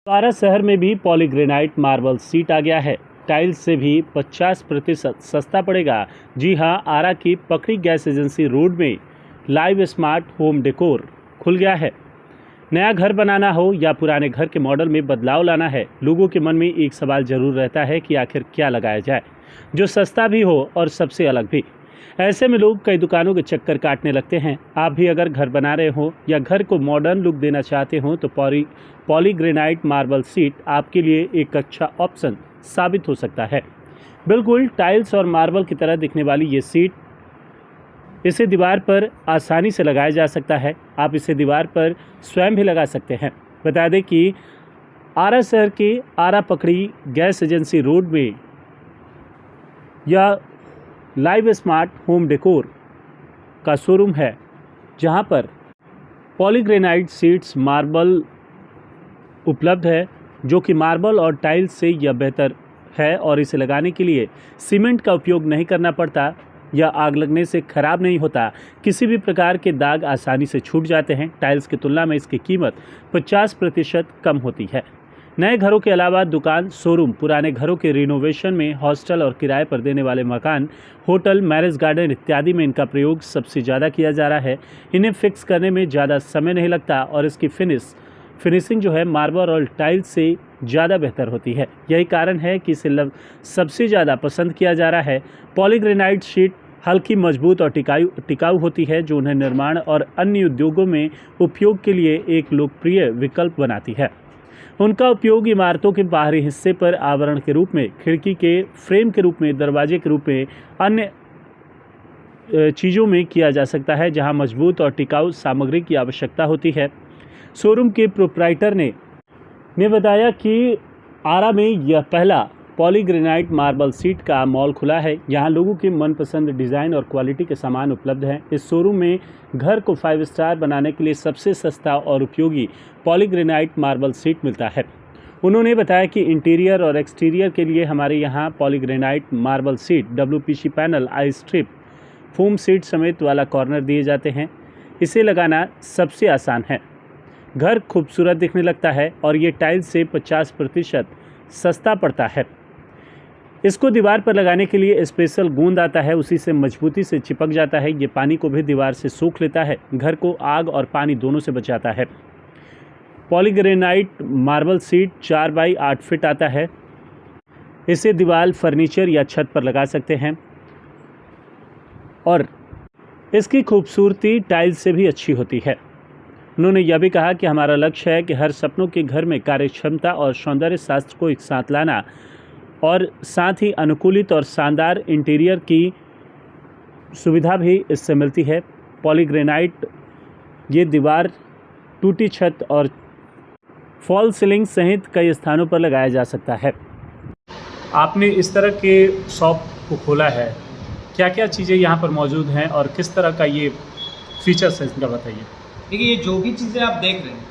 आरा शहर में भी पॉलीग्रेनाइट मार्बल सीट आ गया है। टाइल्स से भी 50% सस्ता पड़ेगा। जी हां, आरा की पकड़ी गैस एजेंसी रोड में लाइव स्मार्ट होम डेकोर खुल गया है। नया घर बनाना हो या पुराने घर के मॉडल में बदलाव लाना है, लोगों के मन में एक सवाल जरूर रहता है कि आखिर क्या लगाया जाए जो सस्ता भी हो और सबसे अलग भी। ऐसे में लोग कई दुकानों के चक्कर काटने लगते हैं। आप भी अगर घर बना रहे हो या घर को मॉडर्न लुक देना चाहते हो तो पॉलीग्रेनाइट मार्बल सीट आपके लिए एक अच्छा ऑप्शन साबित हो सकता है। बिल्कुल टाइल्स और मार्बल की तरह दिखने वाली ये सीट, इसे दीवार पर आसानी से लगाया जा सकता है। आप इसे दीवार पर स्वयं भी लगा सकते हैं। बता दें कि आरा शहर के आरा पकड़ी गैस एजेंसी रोड में यह लाइव स्मार्ट होम डेकोर का शोरूम है, जहां पर पॉलीग्रेनाइट सीट्स मार्बल उपलब्ध है, जो कि मार्बल और टाइल्स से यह बेहतर है और इसे लगाने के लिए सीमेंट का उपयोग नहीं करना पड़ता। यह आग लगने से खराब नहीं होता। किसी भी प्रकार के दाग आसानी से छूट जाते हैं। टाइल्स की तुलना में इसकी कीमत 50% कम होती है। नए घरों के अलावा दुकान, शोरूम, पुराने घरों के रिनोवेशन में, हॉस्टल और किराए पर देने वाले मकान, होटल, मैरिज गार्डन इत्यादि में इनका प्रयोग सबसे ज़्यादा किया जा रहा है। इन्हें फिक्स करने में ज़्यादा समय नहीं लगता और इसकी फिनिशिंग जो है मार्बल और टाइल्स से ज़्यादा बेहतर होती है। यही कारण है कि इसे सबसे ज़्यादा पसंद किया जा रहा है। पॉलीग्रेनाइट शीट हल्की, मजबूत और टिकाऊ होती है, जो उन्हें निर्माण और अन्य उद्योगों में उपयोग के लिए एक लोकप्रिय विकल्प बनाती है। उनका उपयोग इमारतों के बाहरी हिस्से पर आवरण के रूप में, खिड़की के फ्रेम के रूप में, दरवाजे के रूप में, अन्य चीज़ों में किया जा सकता है जहां मजबूत और टिकाऊ सामग्री की आवश्यकता होती है। शोरूम के प्रोप्राइटर ने बताया कि आरा में यह पहला पॉलीग्रेनाइट मार्बल सीट का मॉल खुला है। यहाँ लोगों की मनपसंद डिज़ाइन और क्वालिटी के सामान उपलब्ध हैं। इस शोरूम में घर को 5 स्टार बनाने के लिए सबसे सस्ता और उपयोगी पॉलीग्रेनाइट मार्बल सीट मिलता है। उन्होंने बताया कि इंटीरियर और एक्सटीरियर के लिए हमारे यहाँ polygranite marble sheet, WPC panel, I strip, foam sheet समेत वाला कॉर्नर दिए जाते हैं। इसे लगाना सबसे आसान है। घर खूबसूरत दिखने लगता है और ये टाइल्स से 50% सस्ता पड़ता है। इसको दीवार पर लगाने के लिए स्पेशल गोंद आता है, उसी से मजबूती से चिपक जाता है। ये पानी को भी दीवार से सोख लेता है, घर को आग और पानी दोनों से बचाता है। Polygranite marble seat 4x8 feet आता है। इसे दीवार, फर्नीचर या छत पर लगा सकते हैं और इसकी खूबसूरती टाइल्स से भी अच्छी होती है। उन्होंने यह भी कहा कि हमारा लक्ष्य है कि हर सपनों के घर में कार्यक्षमता और सौंदर्य शास्त्र को एक साथ लाना और साथ ही अनुकूलित और शानदार इंटीरियर की सुविधा भी इससे मिलती है। पॉलीग्रेनाइट ये दीवार, टूटी छत और फॉल सीलिंग सहित कई स्थानों पर लगाया जा सकता है। आपने इस तरह के शॉप को खोला है, क्या क्या चीज़ें यहाँ पर मौजूद हैं और किस तरह का ये फीचर्स है इनका बताइए। देखिए, ये जो भी चीज़ें आप देख रहे हैं,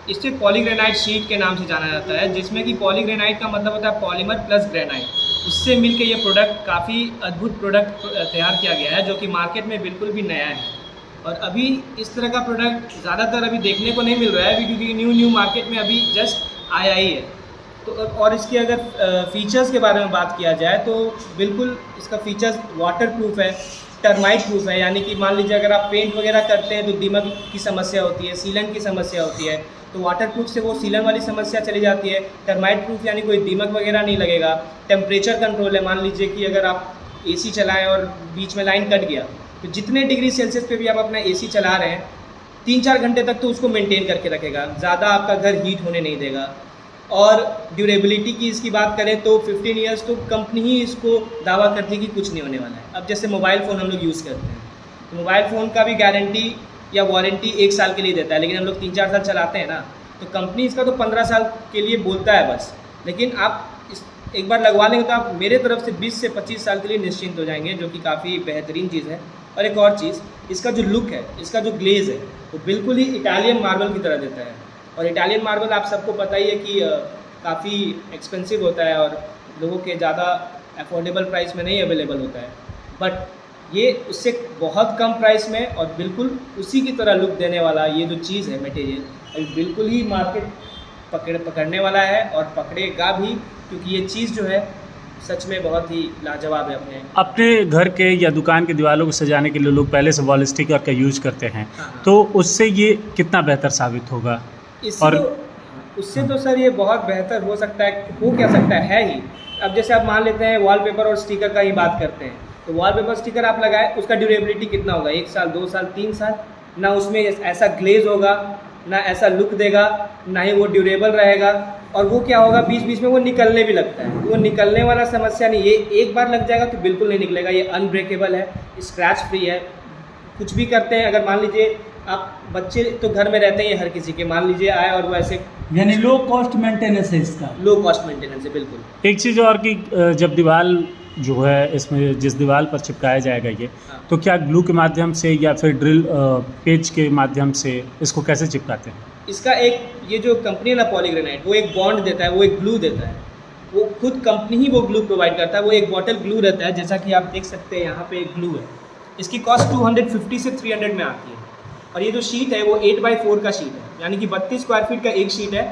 इसे पॉलीग्रेनाइट शीट के नाम से जाना जाता है, जिसमें कि पॉलीग्रेनाइट का मतलब होता है पॉलीमर प्लस ग्रेनाइट। उससे मिलके ये प्रोडक्ट काफ़ी अद्भुत प्रोडक्ट तैयार किया गया है, जो कि मार्केट में बिल्कुल भी नया है। और अभी इस तरह का प्रोडक्ट ज़्यादातर अभी देखने को नहीं मिल रहा है, अभी क्योंकि न्यू मार्केट में अभी जस्ट आया ही है। तो और इसके अगर फीचर्स के बारे में बात किया जाए तो बिल्कुल इसका फीचर्स वाटर प्रूफ है, टर्माइट प्रूफ है। यानी कि मान लीजिए अगर आप पेंट वगैरह करते हैं तो दीमक की समस्या होती है, सीलन की समस्या होती है, तो वाटर प्रूफ से वो सीलन वाली समस्या चली जाती है। टर्माइट प्रूफ यानी कोई दीमक वगैरह नहीं लगेगा। टेम्परेचर कंट्रोल है, मान लीजिए कि अगर आप AC चलाएं और बीच में लाइन कट गया तो जितने डिग्री सेल्सियस पे भी आप अपना AC चला रहे हैं 3-4 घंटे तक तो उसको मेंटेन करके रखेगा, ज़्यादा आपका घर हीट होने नहीं देगा। और ड्यूरेबिलिटी की इसकी बात करें तो 15 ईयर्स तो कंपनी ही इसको दावा करती है कि कुछ नहीं होने वाला है। अब जैसे मोबाइल फ़ोन हम लोग यूज़ करते हैं तो मोबाइल फ़ोन का भी गारंटी या वारंटी 1 साल के लिए देता है, लेकिन हम लोग 3-4 साल चलाते हैं ना, तो कंपनी इसका तो 15 साल के लिए बोलता है बस। लेकिन आप एक बार लगवा लेंगे तो आप मेरे तरफ से 20 से 25 साल के लिए निश्चिंत हो जाएंगे, जो कि काफ़ी बेहतरीन चीज़ है। और एक और चीज़, इसका जो लुक है, इसका जो ग्लेज़ है, वो बिल्कुल ही इटालियन मार्बल की तरह देता है। और इटालियन मार्बल आप सबको पता ही है कि काफ़ी एक्सपेंसिव होता है और लोगों के ज़्यादा अफोर्डेबल प्राइस में नहीं अवेलेबल होता है, बट ये उससे बहुत कम प्राइस में और बिल्कुल उसी की तरह लुक देने वाला ये जो चीज़ है, मटेरियल बिल्कुल ही मार्केट पकड़ने वाला है और पकड़ेगा भी, क्योंकि ये चीज़ जो है सच में बहुत ही लाजवाब है। अपने घर के या दुकान की दीवारों को सजाने के लिए लोग पहले से वॉल स्टिकर का यूज करते हैं, हाँ। तो उससे ये कितना बेहतर साबित होगा? और उससे तो सर ये बहुत बेहतर हो सकता है, हो क्या सकता है ही। अब जैसे आप मान लेते हैं वॉलपेपर और स्टिकर का ही बात करते हैं, तो वॉलपेपर स्टिकर आप लगाए, उसका ड्यूरेबिलिटी कितना होगा? 1 साल, 2 साल, 3 साल। ना उसमें ऐसा ग्लेज होगा, ना ऐसा लुक देगा, ना ही वो ड्यूरेबल रहेगा। और वो क्या होगा, बीच बीच में वो निकलने भी लगता है। वो निकलने वाला समस्या नहीं, ये एक बार लग जाएगा तो बिल्कुल नहीं निकलेगा। ये अनब्रेकेबल है, स्क्रैच फ्री है। कुछ भी करते हैं, अगर मान लीजिए आप बच्चे तो घर में रहते हैं हर किसी के, मान लीजिए आए और वो ऐसे, यानी लो कॉस्ट मेंटेनेंस है इसका। लो कॉस्ट मेंटेनेंस है बिल्कुल। एक चीज़ और कि जब दीवार जो है इसमें जिस दीवार पर चिपकाया जाएगा ये, हाँ। तो क्या ग्लू के माध्यम से या फिर ड्रिल पेज के माध्यम से इसको कैसे चिपकाते हैं? इसका एक, ये जो कंपनी है ना पॉलीग्रेनाइट, वो एक बॉन्ड देता है, वो एक ग्लू देता है। वो खुद कंपनी ही वो ग्लू प्रोवाइड करता है। वो एक बॉटल ग्लू रहता है, जैसा कि आप देख सकते हैं यहाँ पे एक ग्लू है। इसकी कॉस्ट 250 से 300 में आती है। और ये जो शीट है वो 8x4 का शीट है, यानी कि 32 स्क्वायर फीट का एक शीट है।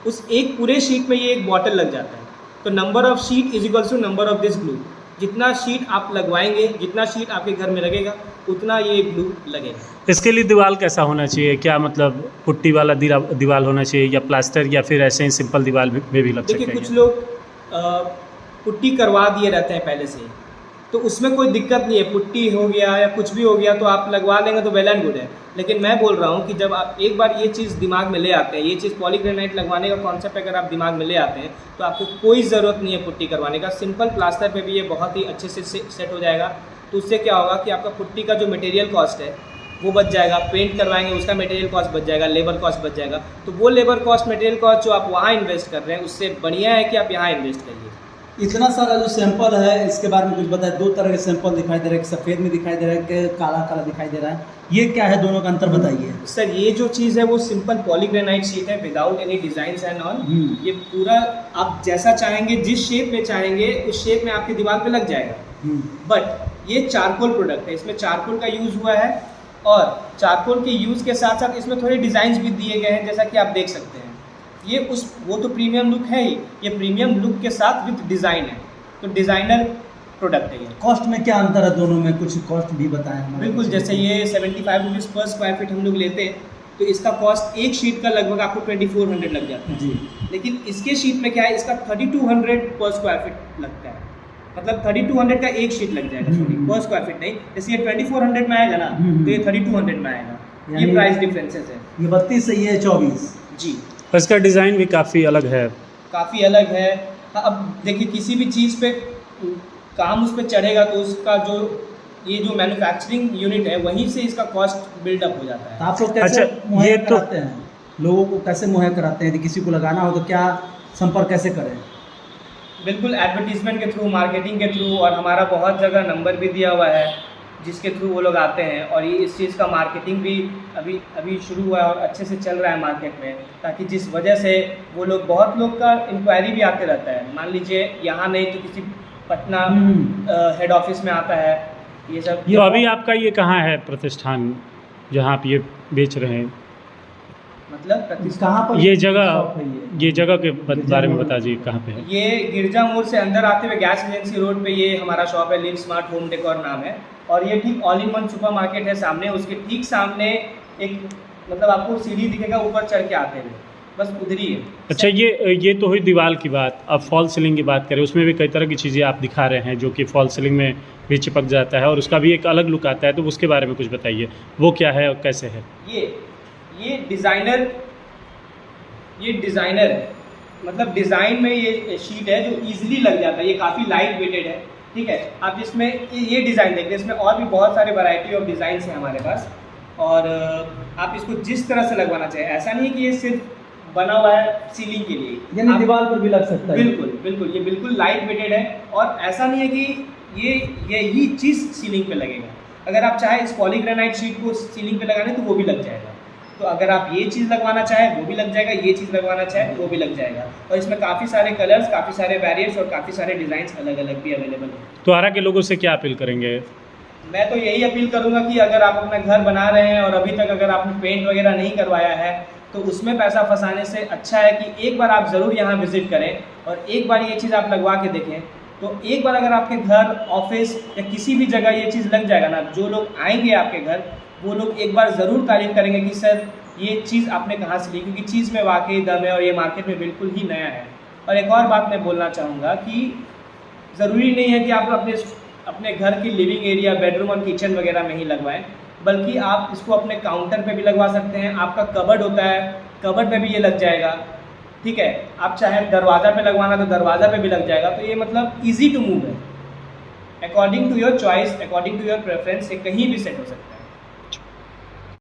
उस एक पूरे शीट में ये एक बॉटल लग जाता है। तो number of sheet is equals to number of this glue. जितना शीट आप लगवाएंगे, जितना शीट आपके घर में लगेगा, उतना ये ग्लू लगेगा। इसके लिए दीवार कैसा होना चाहिए? क्या मतलब पुट्टी वाला दीवार होना चाहिए या प्लास्टर, या फिर ऐसे ही सिंपल दीवार में भी लग सकते हैं? देखिए कुछ लोग पुट्टी करवा दिए रहते हैं पहले से, तो उसमें कोई दिक्कत नहीं है। पुट्टी हो गया या कुछ भी हो गया तो आप लगवा लेंगे तो वेल एंड गुड है। लेकिन मैं बोल रहा हूँ कि जब आप एक बार ये चीज़ दिमाग में ले आते हैं, ये चीज़ पॉलीग्रेनाइट लगवाने का कॉन्सेप्ट अगर आप दिमाग में ले आते हैं, तो आपको कोई ज़रूरत नहीं है पुट्टी करवाने का। सिंपल प्लास्टर पे भी ये बहुत ही अच्छे से सेट हो जाएगा। तो उससे क्या होगा कि आपका पुट्टी का जो मटेरियल कॉस्ट है वो बच जाएगा, पेंट करवाएंगे उसका मटेरियल कॉस्ट बच जाएगा, लेबर कॉस्ट बच जाएगा। तो वो लेबर कॉस्ट, मटेरियल कॉस्ट जो आप वहाँ इन्वेस्ट कर रहे हैं, उससे बढ़िया है कि आप यहाँ इन्वेस्ट करिए। इतना सारा जो सैंपल है इसके बारे में कुछ बताए। 2 तरह के सैंपल दिखाई दे रहे हैं, एक सफ़ेद में दिखाई दे रहा है, एक काला काला दिखाई दे रहा है। ये क्या है, दोनों का अंतर बताइए सर। ये जो चीज़ है वो सिंपल पॉलीग्रेनाइट शीट है, without any design and all. ये पूरा आप जैसा चाहेंगे, जिस शेप में चाहेंगे उस शेप में आपकी दीवार पे लग जाएगा। बट ये चारकोल प्रोडक्ट है, इसमें चारकोल का यूज़ हुआ है। और चारकोल के यूज़ के साथ साथ इसमें थोड़े डिज़ाइंस भी दिए गए हैं, जैसा कि आप देख सकते हैं। ये वो तो प्रीमियम लुक है ही, ये प्रीमियम लुक के साथ विद डिज़ाइन है। तो डिज़ाइनर प्रोडक्ट है ये। कॉस्ट में क्या अंतर है दोनों में, कुछ कॉस्ट भी बताएं हमें। बिल्कुल, जैसे ये 75 रुपीज़ पर स्क्वायर फीट हम लोग लेते हैं, तो इसका कॉस्ट एक शीट का लगभग आपको 2400 लग जाता है जी। लेकिन इसके शीट में क्या है, इसका 3200 पर स्क्वायर फीट लगता है। मतलब 3200 का एक शीट लग जाएगा, सॉरी पर स्क्वायर फीट नहीं। जैसे ये 2400 में आएगा ना, तो ये 3200 में आएगा। ये प्राइस डिफरेंसेस है। ये 32 से ये 24 जी। इसका डिज़ाइन भी काफ़ी अलग है, काफ़ी अलग है। अब देखिए, किसी भी चीज़ पे काम उस पर चढ़ेगा तो उसका ये जो मैन्युफैक्चरिंग यूनिट है वहीं से इसका कॉस्ट बिल्डअप हो जाता है। तो आप लोग कैसे अच्छा, मुहैया ये तो कराते हैं, लोगों को कैसे मुहैया कराते हैं? यदि किसी को लगाना हो तो क्या संपर्क कैसे करें? बिल्कुल, एडवर्टीजमेंट के थ्रू, मार्केटिंग के थ्रू, और हमारा बहुत जगह नंबर भी दिया हुआ है जिसके थ्रू वो लोग आते हैं। और ये इस चीज़ का मार्केटिंग भी अभी शुरू हुआ है और अच्छे से चल रहा है मार्केट में, ताकि जिस वजह से वो लोग, बहुत लोग का इंक्वायरी भी आते रहता है। मान लीजिए यहाँ नहीं तो किसी पटना हेड ऑफिस में आता है ये सब। तो अभी आपका ये कहाँ है प्रतिष्ठान जहाँ आप ये बेच रहे हैं? मतलब प्रतिष्ठान कहाँ पर ये शॉप है जगह, ये जगह के बारे में बता दीजिए कहाँ पे है? ये गिरजा मोड़ से अंदर आते हुए गैस एजेंसी रोड पे ये हमारा शॉप है। लिव स्मार्ट होम डेकोर नाम है। और ये ठीक all in one super market है सामने, उसके ठीक सामने एक, मतलब आपको सीढ़ी दिखेगा ऊपर चढ़ के आते हुए, बस उधर ही है। अच्छा, ये तो हुई दीवार की बात। अब फॉल सीलिंग की बात करें, उसमें भी कई तरह की चीज़ें आप दिखा रहे हैं जो कि फॉल सीलिंग में भी चिपक जाता है और उसका भी एक अलग लुक आता है, तो उसके बारे में कुछ बताइए, वो क्या है और कैसे है? ये डिज़ाइनर है। मतलब डिज़ाइन में ये शीट है जो ईजिली लग जाता है। ये काफ़ी लाइट वेटेड है, ठीक है। आप इसमें ये डिज़ाइन देख रहे हैं, इसमें और भी बहुत सारे वैरायटी ऑफ डिज़ाइन हैं हमारे पास। और आप इसको जिस तरह से लगवाना चाहिए, ऐसा नहीं है कि ये सिर्फ बना हुआ है सीलिंग के लिए, यानी दीवार पर भी लग सकता है। बिल्कुल बिल्कुल, ये बिल्कुल लाइट वेटेड है। और ऐसा नहीं है कि यही चीज़ सीलिंग पे लगेगा। अगर आप चाहे इस पॉलीग्रेनाइट शीट को सीलिंग पे लगाने तो वो भी लग जाएगा। तो अगर आप ये चीज़ लगवाना चाहें वो भी लग जाएगा, ये चीज़ लगवाना चाहें वो भी लग जाएगा। और इसमें काफ़ी सारे कलर्स, काफ़ी सारे वेरिएंट्स और काफ़ी सारे डिज़ाइंस अलग अलग भी अवेलेबल हैं। तो आरा के लोगों से क्या अपील करेंगे? मैं तो यही अपील करूंगा कि अगर आप अपना घर बना रहे हैं और अभी तक अगर आपने पेंट वगैरह नहीं करवाया है तो उसमें पैसा फंसाने से अच्छा है कि एक बार आप ज़रूर यहाँ विज़िट करें और एक बार ये चीज़ आप लगवा के देखें। तो एक बार अगर आपके घर, ऑफिस या किसी भी जगह ये चीज़ लग जाएगा ना, जो लोग आएंगे आपके घर वो लोग एक बार ज़रूर तारीफ़ करेंगे कि सर ये चीज़ आपने कहाँ से ली, क्योंकि चीज़ में वाकई दम है और ये मार्केट में बिल्कुल ही नया है। और एक और बात मैं बोलना चाहूँगा कि ज़रूरी नहीं है कि आप अपने घर की लिविंग एरिया, बेडरूम और किचन वगैरह में ही लगवाएं, बल्कि आप इसको अपने काउंटर पे भी लगवा सकते हैं। आपका कबर्ड होता है, कबर्ड पे भी ये लग जाएगा, ठीक है। आप चाहे दरवाज़ा पे लगवाना तो दरवाज़ा पे भी लग जाएगा। तो ये मतलब ईजी टू मूव है, according to your choice, according to your preference, ये कहीं भी सेट हो सकता है।